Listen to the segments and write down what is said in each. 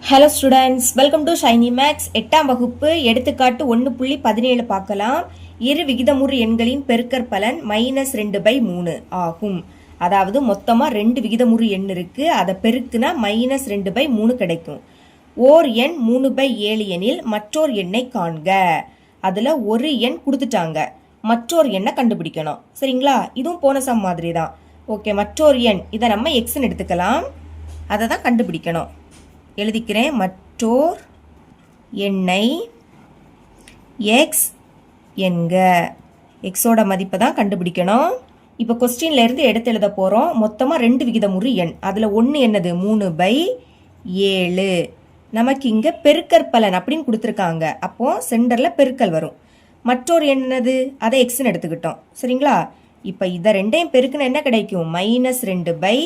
Hello students, welcome to Shiny Maths. 8ஆம் வகுப்பு எடுத்துக்காட்டு 1.17 பார்க்கலாம். இரு விகிதமுறு எண்களின் பெருக்கற்பலன் -2/3 ஆகும். அதாவது மொத்தமாக 2 விகிதமுறு எண் இருக்கு, அதை பெருக்குனா -2/3 கிடைக்கும். ஓர் எண் 3/7 எனில் மற்றொரு எண்ணை காண்க. அதில் ஒரு எண் கொடுத்துட்டாங்க, மற்றொரு எண்ணை கண்டுபிடிக்கணும். சரிங்களா? இதுவும் போன சம் மாதிரி தான். ஓகே, மற்றொரு எண் இதை நம்ம எக்ஸ்ன்னு எடுத்துக்கலாம், அதை தான் கண்டுபிடிக்கணும். எழுதிக்கிறேன். மற்றோர் எண்ணை எக்ஸ் என்க. எக்ஸோட மதிப்பை தான் கண்டுபிடிக்கணும். இப்போ கொஸ்டின்ல இருந்து எடுத்து எழுத போகிறோம். மொத்தமாக 2 விகிதமுறு எண், அதில் ஒன்று என்னது 3/7. நமக்கு இங்கே பெருக்கற்பலன் அப்படின்னு கொடுத்துருக்காங்க. அப்போ சென்டரில் பெருக்கல் வரும். மற்றொரு என்னது, அதை எக்ஸ்ன்னு எடுத்துக்கிட்டோம். சரிங்களா? இப்போ இதை ரெண்டையும் பெருக்குன்னு என்ன கிடைக்கும்? -2/3.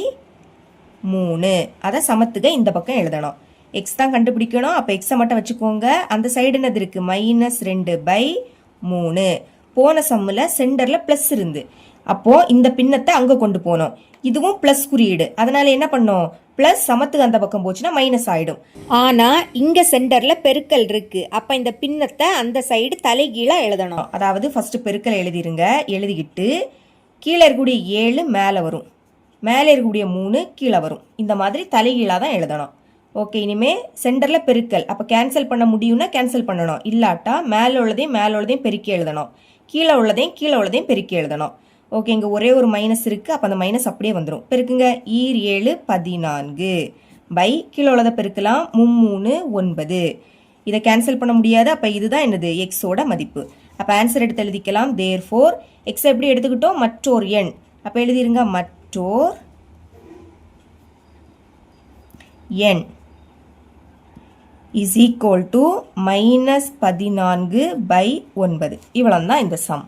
அதை சமத்துக இந்த பக்கம் எழுதணும். எக்ஸ் தான் கண்டுபிடிக்கணும். அப்போ எக்ஸை மட்டும் வச்சுக்கோங்க. அந்த சைடு என்னது இருக்கு? -2/3. போன சம்மில் சென்டரில் ப்ளஸ் இருந்து, அப்போ இந்த பின்னத்தை அங்கே கொண்டு போனோம். இதுவும் ப்ளஸ் குறியீடு, அதனால என்ன பண்ணோம்? ப்ளஸ் சமத்துக்கு அந்த பக்கம் போச்சுன்னா மைனஸ் ஆயிடும். ஆனால் இங்கே சென்டரில் பெருக்கல் இருக்கு, அப்போ இந்த பின்னத்தை அந்த சைடு தலைகீழாக எழுதணும். அதாவது ஃபர்ஸ்ட் பெருக்கல் எழுதிருங்க. எழுதிக்கிட்டு கீழே இருக்கக்கூடிய 7 மேலே வரும், மேலே இருக்கக்கூடிய 3 கீழே வரும். இந்த மாதிரி தலைகீழாக தான் எழுதணும். ஓகே, இனிமேல் சென்டரில் பெருக்கல், அப்போ கேன்சல் பண்ண முடியும்னா கேன்சல் பண்ணணும். இல்லாட்டா மேலே உள்ளதையும் பெருக்கி எழுதணும், கீழே உள்ளதையும் பெருக்கி எழுதணும். ஓகே, இங்கே ஒரே ஒரு மைனஸ் இருக்குது, அப்போ அந்த மைனஸ் அப்படியே வந்துடும். பெருக்குங்க. 7 14 பை கீழே உள்ளதை பெருக்கலாம். 3 9. இதை கேன்சல் பண்ண முடியாது. அப்போ இதுதான் என்னது? எக்ஸோட மதிப்பு. அப்போ ஆன்சர் எடுத்து எழுதிக்கலாம். தேர்ஃபோர் எக்ஸ் எப்படி எடுத்துக்கிட்டோம்? மற்றோர் எண். அப்போ எழுதிருங்க. மற்றோர் எண் is equal to -14/9. இவ்வளவு தான் இந்த சம்.